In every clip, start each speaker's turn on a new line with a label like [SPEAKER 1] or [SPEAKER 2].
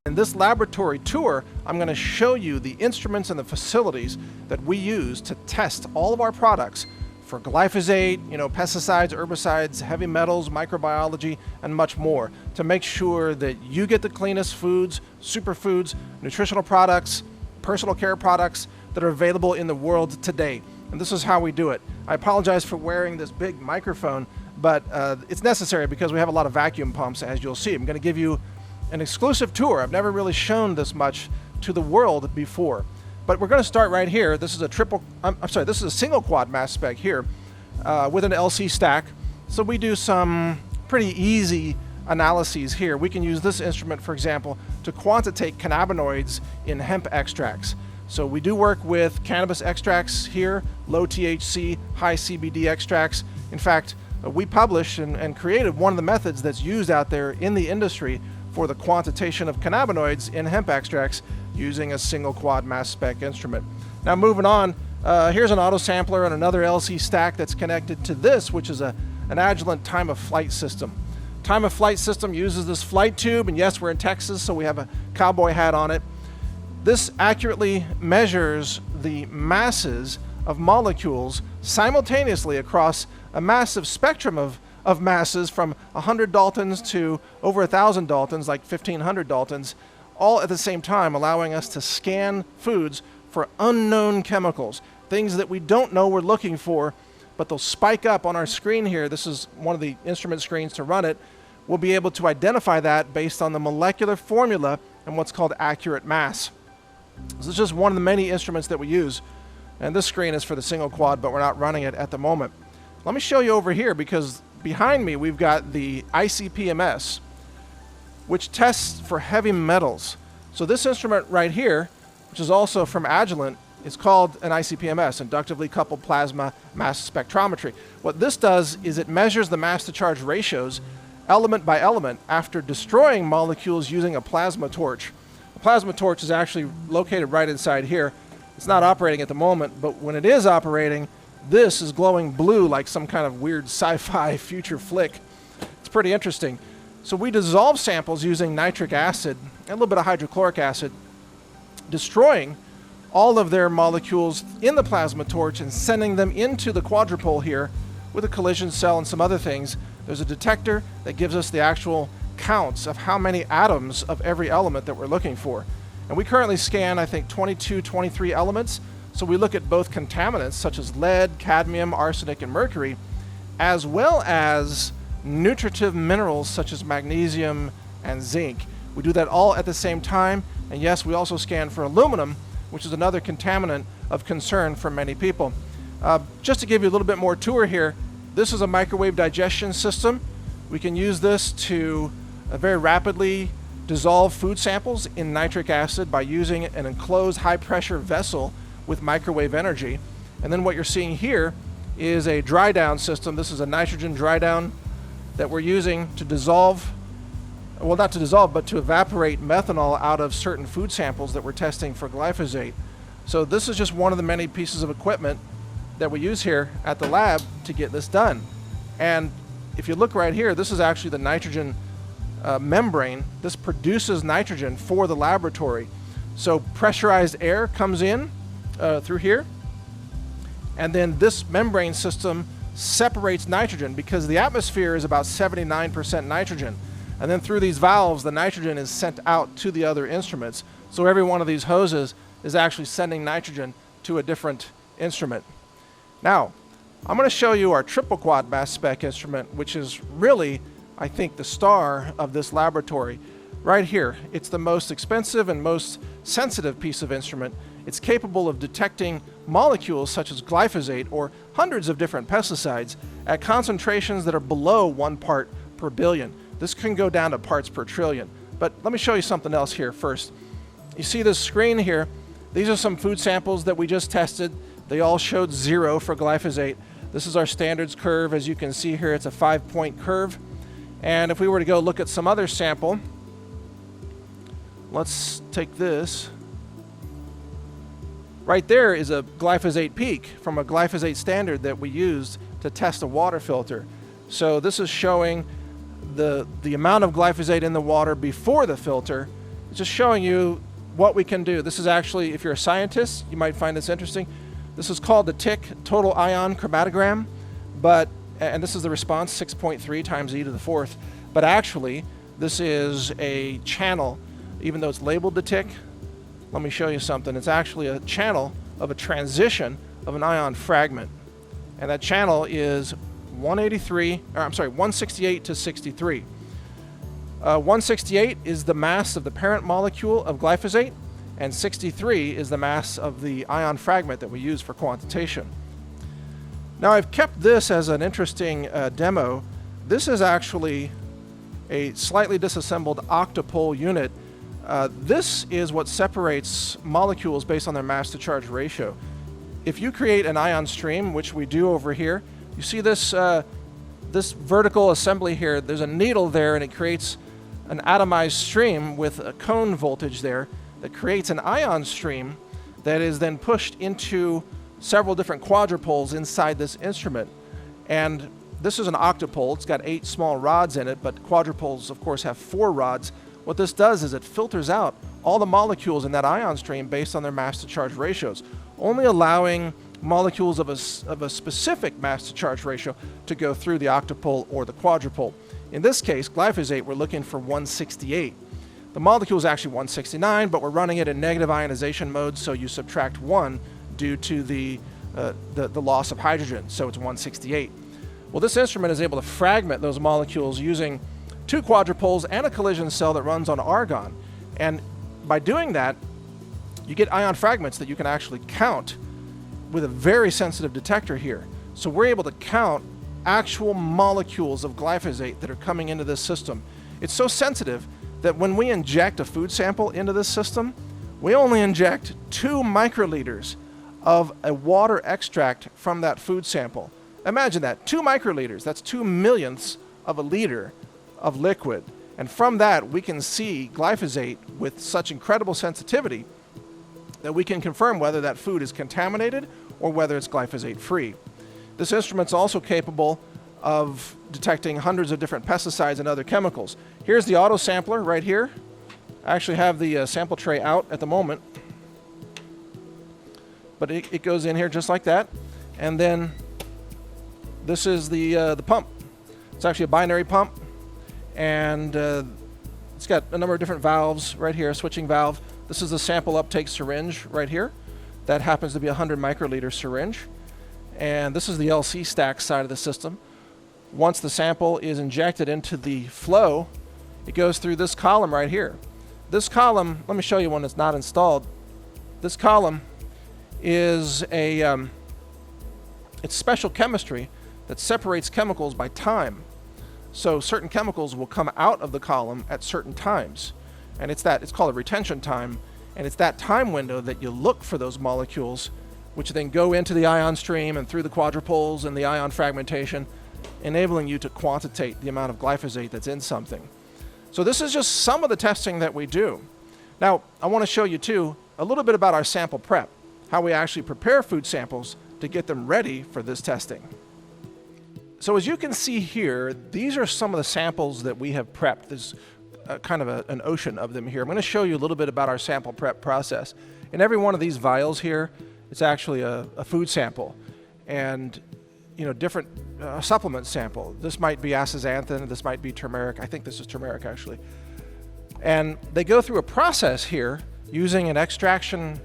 [SPEAKER 1] In this laboratory tour, I'm going to show you the instruments and the facilities that we use to test all of our products for glyphosate, pesticides, herbicides, heavy metals, microbiology, and much more, to make sure that you get the cleanest foods, superfoods, nutritional products, personal care products that are available in the world today. And this is how we do it. I apologize for wearing this big microphone, but it's necessary because we have a lot of vacuum pumps, as you'll see. I'm going to give you an exclusive tour. I've never really shown this much to the world before. But we're going to start right here. This is a single quad mass spec here with an LC stack. So we do some pretty easy analyses here. We can use this instrument, for example, to quantitate cannabinoids in hemp extracts. So we do work with cannabis extracts here, low THC, high CBD extracts. In fact, we published and created one of the methods that's used out there in the industry for the quantitation of cannabinoids in hemp extracts using a single quad mass spec instrument. Now moving on, here's an auto sampler and another LC stack that's connected to this, which is an Agilent time of flight system. Time of flight system uses this flight tube, and yes, we're in Texas, so we have a cowboy hat on it. This accurately measures the masses of molecules simultaneously across a massive spectrum of masses from 100 Daltons to over 1,000 Daltons, like 1,500 Daltons, all at the same time, allowing us to scan foods for unknown chemicals, things that we don't know we're looking for, but they'll spike up on our screen here. This is one of the instrument screens to run it. We'll be able to identify that based on the molecular formula and what's called accurate mass. This is just one of the many instruments that we use. And this screen is for the single quad, but we're not running it at the moment. Let me show you over here, because behind me we've got the ICP-MS, which tests for heavy metals. So this instrument right here, which is also from Agilent, is called an ICP-MS, inductively coupled plasma mass spectrometry. What this does is it measures the mass to charge ratios element by element after destroying molecules using a plasma torch. The plasma torch is actually located right inside here. It's not operating at the moment, but when it is operating, this is glowing blue like some kind of weird sci-fi future flick. It's pretty interesting. So we dissolve samples using nitric acid and a little bit of hydrochloric acid, destroying all of their molecules in the plasma torch and sending them into the quadrupole here with a collision cell and some other things. There's a detector that gives us the actual counts of how many atoms of every element that we're looking for. And we currently scan, I think, 22, 23 elements. So we look at both contaminants such as lead, cadmium, arsenic, and mercury, as well as nutritive minerals such as magnesium and zinc. We do that all at the same time. And yes, we also scan for aluminum, which is another contaminant of concern for many people. Just to give you a little bit more tour here, this is a microwave digestion system. We can use this to very rapidly dissolve food samples in nitric acid by using an enclosed high-pressure vessel with microwave energy. And then what you're seeing here is a dry down system. This is a nitrogen dry down that we're using to dissolve, well, not to dissolve, but to evaporate methanol out of certain food samples that we're testing for glyphosate. So this is just one of the many pieces of equipment that we use here at the lab to get this done. And if you look right here, this is actually the nitrogen membrane. This produces nitrogen for the laboratory. So pressurized air comes in through here, and then this membrane system separates nitrogen because the atmosphere is about 79% nitrogen. And then through these valves, the nitrogen is sent out to the other instruments. So every one of these hoses is actually sending nitrogen to a different instrument. Now, I'm going to show you our triple quad mass spec instrument, which is really, I think, the star of this laboratory. Right here, it's the most expensive and most sensitive piece of instrument. It's capable of detecting molecules such as glyphosate or hundreds of different pesticides at concentrations that are below 1 part per billion. This can go down to parts per trillion. But let me show you something else here first. You see this screen here? These are some food samples that we just tested. They all showed 0 for glyphosate. This is our standards curve. As you can see here, it's a 5-point curve. And if we were to go look at some other sample, let's take this. Right there is a glyphosate peak from a glyphosate standard that we used to test a water filter. So this is showing the amount of glyphosate in the water before the filter. It's just showing you what we can do. This is actually, if you're a scientist, you might find this interesting. This is called the TIC, total ion chromatogram, and this is the response, 6.3 times e to the fourth. But actually, this is a channel, even though it's labeled the TIC. Let me show you something. It's actually a channel of a transition of an ion fragment. And that channel is 168 to 63. 168 is the mass of the parent molecule of glyphosate, and 63 is the mass of the ion fragment that we use for quantitation. Now, I've kept this as an interesting demo. This is actually a slightly disassembled octopole unit. This is what separates molecules based on their mass to charge ratio. If you create an ion stream, which we do over here, you see this this vertical assembly here. There's a needle there, and it creates an atomized stream with a cone voltage there that creates an ion stream that is then pushed into several different quadrupoles inside this instrument. And this is an octopole. It's got 8 small rods in it, but quadrupoles, of course, have 4 rods. What this does is it filters out all the molecules in that ion stream based on their mass to charge ratios, only allowing molecules of a specific mass to charge ratio to go through the octopole or the quadrupole. In this case, glyphosate, we're looking for 168. The molecule is actually 169, but we're running it in negative ionization mode, so you subtract 1 due to the loss of hydrogen, so it's 168. Well, this instrument is able to fragment those molecules using 2 quadrupoles and a collision cell that runs on argon. And by doing that, you get ion fragments that you can actually count with a very sensitive detector here. So we're able to count actual molecules of glyphosate that are coming into this system. It's so sensitive that when we inject a food sample into this system, we only inject 2 microliters of a water extract from that food sample. Imagine that, 2 microliters, that's 2 millionths of a liter of liquid. And from that, we can see glyphosate with such incredible sensitivity that we can confirm whether that food is contaminated or whether it's glyphosate free. This instrument's also capable of detecting hundreds of different pesticides and other chemicals. Here's the auto sampler right here. I actually have the sample tray out at the moment, but it goes in here just like that. And then this is the pump. It's actually a binary pump, and it's got a number of different valves right here, a switching valve. This is the sample uptake syringe right here. That happens to be a 100 microliter syringe. And this is the LC stack side of the system. Once the sample is injected into the flow, it goes through this column right here. This column, let me show you one that's not installed. This column is it's special chemistry that separates chemicals by time. So certain chemicals will come out of the column at certain times. And it's called a retention time. And it's that time window that you look for those molecules, which then go into the ion stream and through the quadrupoles and the ion fragmentation, enabling you to quantitate the amount of glyphosate that's in something. So this is just some of the testing that we do. Now, I want to show you too a little bit about our sample prep, how we actually prepare food samples to get them ready for this testing. So as you can see here, these are some of the samples that we have prepped. There's kind of an ocean of them here. I'm going to show you a little bit about our sample prep process. In every one of these vials here, it's actually a food sample, and different supplement sample. This might be astaxanthin, this might be turmeric. I think this is turmeric actually. And they go through a process here using an extraction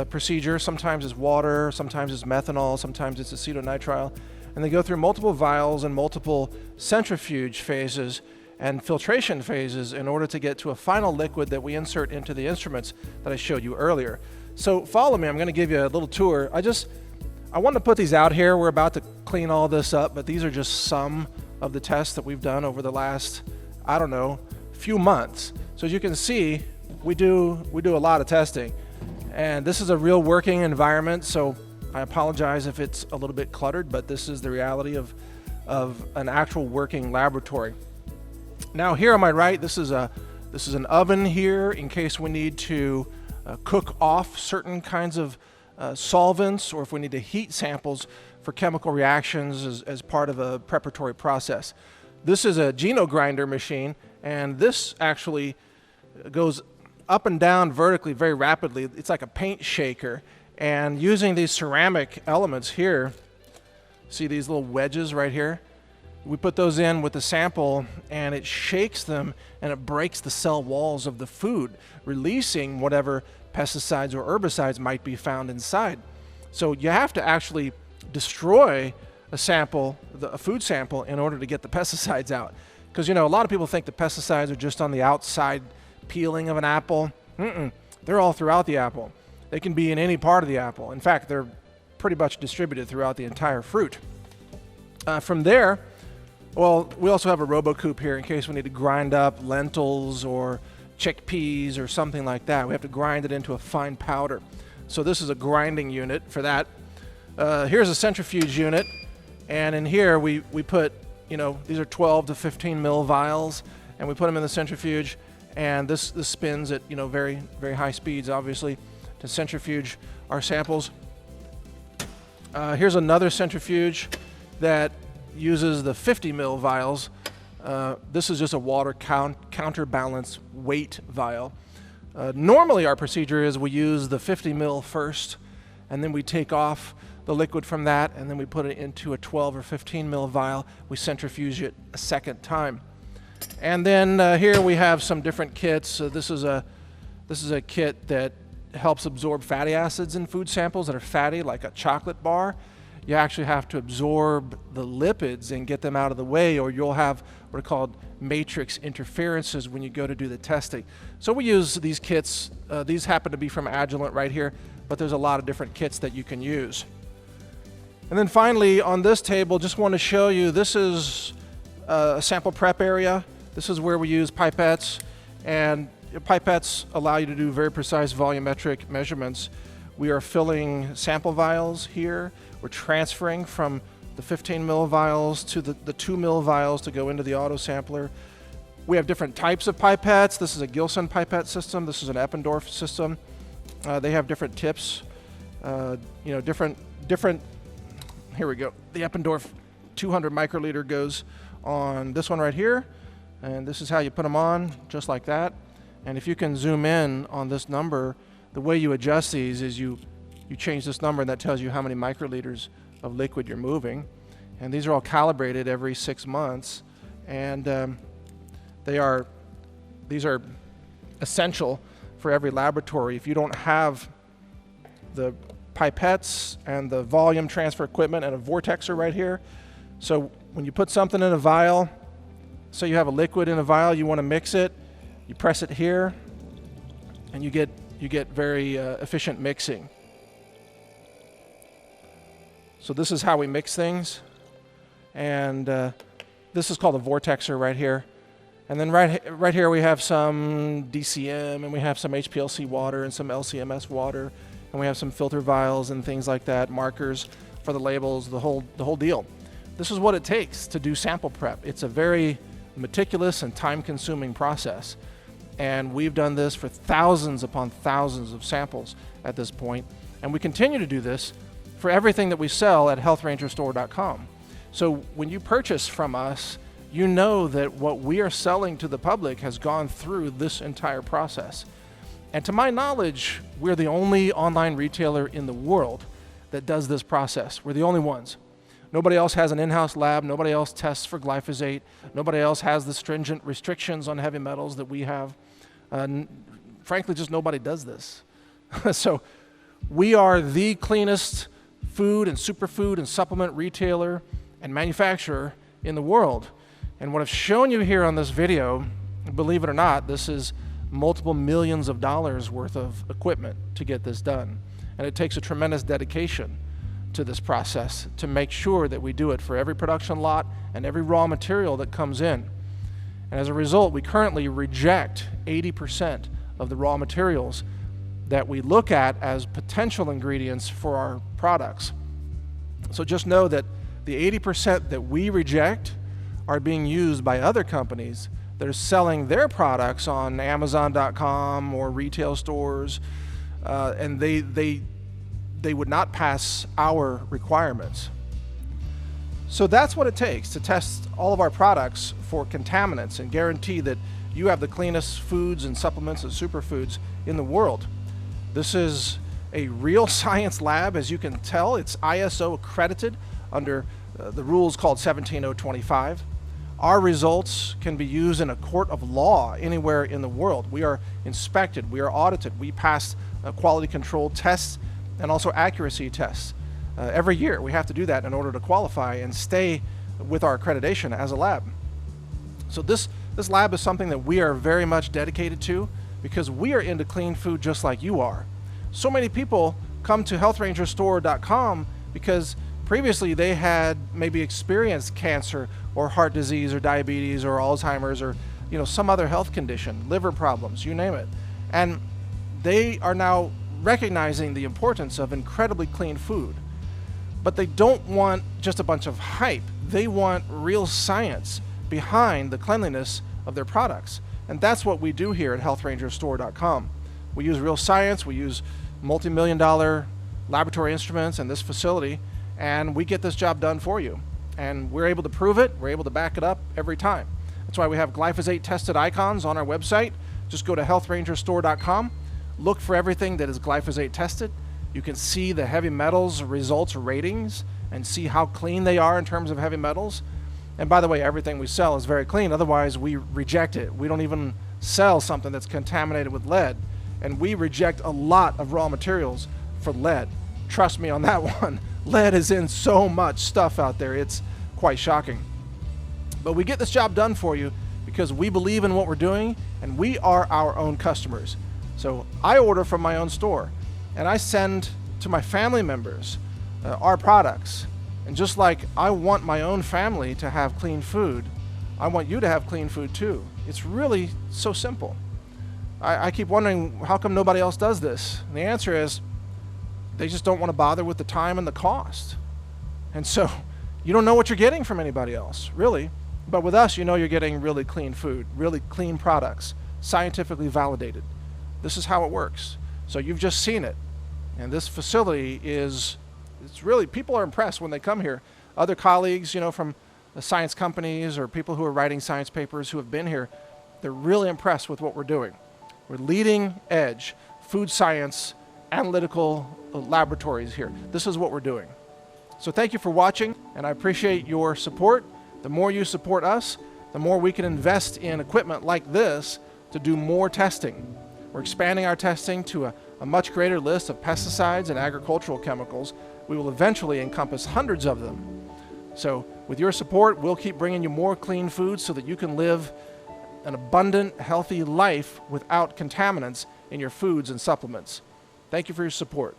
[SPEAKER 1] procedure. Sometimes it's water, sometimes it's methanol, sometimes it's acetonitrile. And they go through multiple vials and multiple centrifuge phases and filtration phases in order to get to a final liquid that we insert into the instruments that I showed you earlier. So follow me, I'm going to give you a little tour. I want to put these out here. We're about to clean all this up, but these are just some of the tests that we've done over the last, few months. So as you can see, we do a lot of testing. And this is a real working environment, so I apologize if it's a little bit cluttered, but this is the reality of an actual working laboratory. Now here on my right, this is an oven here in case we need to cook off certain kinds of solvents, or if we need to heat samples for chemical reactions as part of a preparatory process. This is a genogrinder machine, and this actually goes up and down vertically very rapidly. It's like a paint shaker, and using these ceramic elements here, see these little wedges right here? We put those in with the sample, and it shakes them, and it breaks the cell walls of the food, releasing whatever pesticides or herbicides might be found inside. So you have to actually destroy a sample, a food sample, in order to get the pesticides out. Because, you know, a lot of people think the pesticides are just on the outside peeling of an apple. They're all throughout the apple. They can be in any part of the apple. In fact, they're pretty much distributed throughout the entire fruit. From there, well, we also have a RoboCoop here in case we need to grind up lentils or chickpeas or something like that. We have to grind it into a fine powder. So this is a grinding unit for that. Here's a centrifuge unit, and in here we put, you know, these are 12 to 15 mil vials, and we put them in the centrifuge, and this spins at, you know, very, very high speeds, obviously, to centrifuge our samples. Here's another centrifuge that uses the 50 mil vials. This is just a water counterbalance weight vial. Normally our procedure is we use the 50 mil first, and then we take off the liquid from that, and then we put it into a 12 or 15 mil vial. We centrifuge it a second time. And then here we have some different kits. This is a kit that helps absorb fatty acids in food samples that are fatty, like a chocolate bar. You actually have to absorb the lipids and get them out of the way, or you'll have what are called matrix interferences when you go to do the testing. So we use these kits. These happen to be from Agilent right here, but there's a lot of different kits that you can use. And then finally, on this table, just want to show you, this is a sample prep area. This is where we use pipettes, and pipettes allow you to do very precise volumetric measurements. We are filling sample vials here. We're transferring from the 15 mil vials to the 2 mil vials to go into the auto sampler. We have different types of pipettes. This is a Gilson pipette system. This is an Eppendorf system. They have different tips, you know, different, here we go. The Eppendorf 200 microliter goes on this one right here, and this is how you put them on, just like that. And if you can zoom in on this number, the way you adjust these is you change this number, and that tells you how many microliters of liquid you're moving. And these are all calibrated every 6 months, and these are essential for every laboratory. If you don't have the pipettes and the volume transfer equipment and a vortexer right here, so when you put something in a vial, so you have a liquid in a vial, you want to mix it, you press it here, and you get very efficient mixing. So this is how we mix things, and this is called a vortexer right here. And then right here we have some DCM, and we have some HPLC water and some LCMS water, and we have some filter vials and things like that, markers for the labels, the whole deal. This is what it takes to do sample prep. It's a very meticulous and time-consuming process, and we've done this for thousands upon thousands of samples at this point, and we continue to do this for everything that we sell at healthrangerstore.com. So when you purchase from us, you know that what we are selling to the public has gone through this entire process. And to my knowledge, we're the only online retailer in the world that does this process. We're the only ones. Nobody else has an in-house lab. Nobody else tests for glyphosate. Nobody else has the stringent restrictions on heavy metals that we have. Frankly, just nobody does this. So we are the cleanest food and superfood and supplement retailer and manufacturer in the world. And what I've shown you here on this video, believe it or not, this is multiple millions of dollars worth of equipment to get this done. And it takes a tremendous dedication to this process to make sure that we do it for every production lot and every raw material that comes in. And as a result, we currently reject 80% of the raw materials that we look at as potential ingredients for our products. So just know that the 80% that we reject are being used by other companies that are selling their products on Amazon.com or retail stores, and they they would not pass our requirements. So that's what it takes to test all of our products for contaminants and guarantee that you have the cleanest foods and supplements and superfoods in the world. This is a real science lab, as you can tell. It's ISO accredited under the rules called 17025. Our results can be used in a court of law anywhere in the world. We are inspected, we are audited, we pass quality control tests and also accuracy tests. Every year we have to do that in order to qualify and stay with our accreditation as a lab. So this lab is something that we are very much dedicated to because we are into clean food just like you are. So many people come to healthrangerstore.com because previously they had maybe experienced cancer or heart disease or diabetes or Alzheimer's or some other health condition, liver problems, you name it. And they are now recognizing the importance of incredibly clean food. But they don't want just a bunch of hype. They want real science behind the cleanliness of their products. And that's what we do here at healthrangerstore.com. We use real science, we use multi-million-dollar laboratory instruments in this facility, and we get this job done for you. And we're able to prove it, we're able to back it up every time. That's why we have glyphosate tested icons on our website. Just go to healthrangerstore.com, look for everything that is glyphosate tested. You can see the heavy metals results ratings and see how clean they are in terms of heavy metals. And by the way, everything we sell is very clean, otherwise we reject it. We don't even sell something that's contaminated with lead, and we reject a lot of raw materials for lead. Trust me on that one. Lead is in so much stuff out there, it's quite shocking. But we get this job done for you because we believe in what we're doing and we are our own customers. So I order from my own store and I send to my family members our products. And just like I want my own family to have clean food, I want you to have clean food too. It's really so simple. I keep wondering, how come nobody else does this? And the answer is, they just don't want to bother with the time and the cost. And so you don't know what you're getting from anybody else, really. But with us, you know you're getting really clean food, really clean products, scientifically validated. This is how it works. So you've just seen it. And this facility it's really, people are impressed when they come here. Other colleagues, from the science companies or people who are writing science papers who have been here, they're really impressed with what we're doing. We're leading edge food science analytical laboratories here. This is what we're doing. So thank you for watching, and I appreciate your support. The more you support us, the more we can invest in equipment like this to do more testing. We're expanding our testing to a much greater list of pesticides and agricultural chemicals. We will eventually encompass hundreds of them. So with your support, we'll keep bringing you more clean food so that you can live an abundant, healthy life without contaminants in your foods and supplements. Thank you for your support.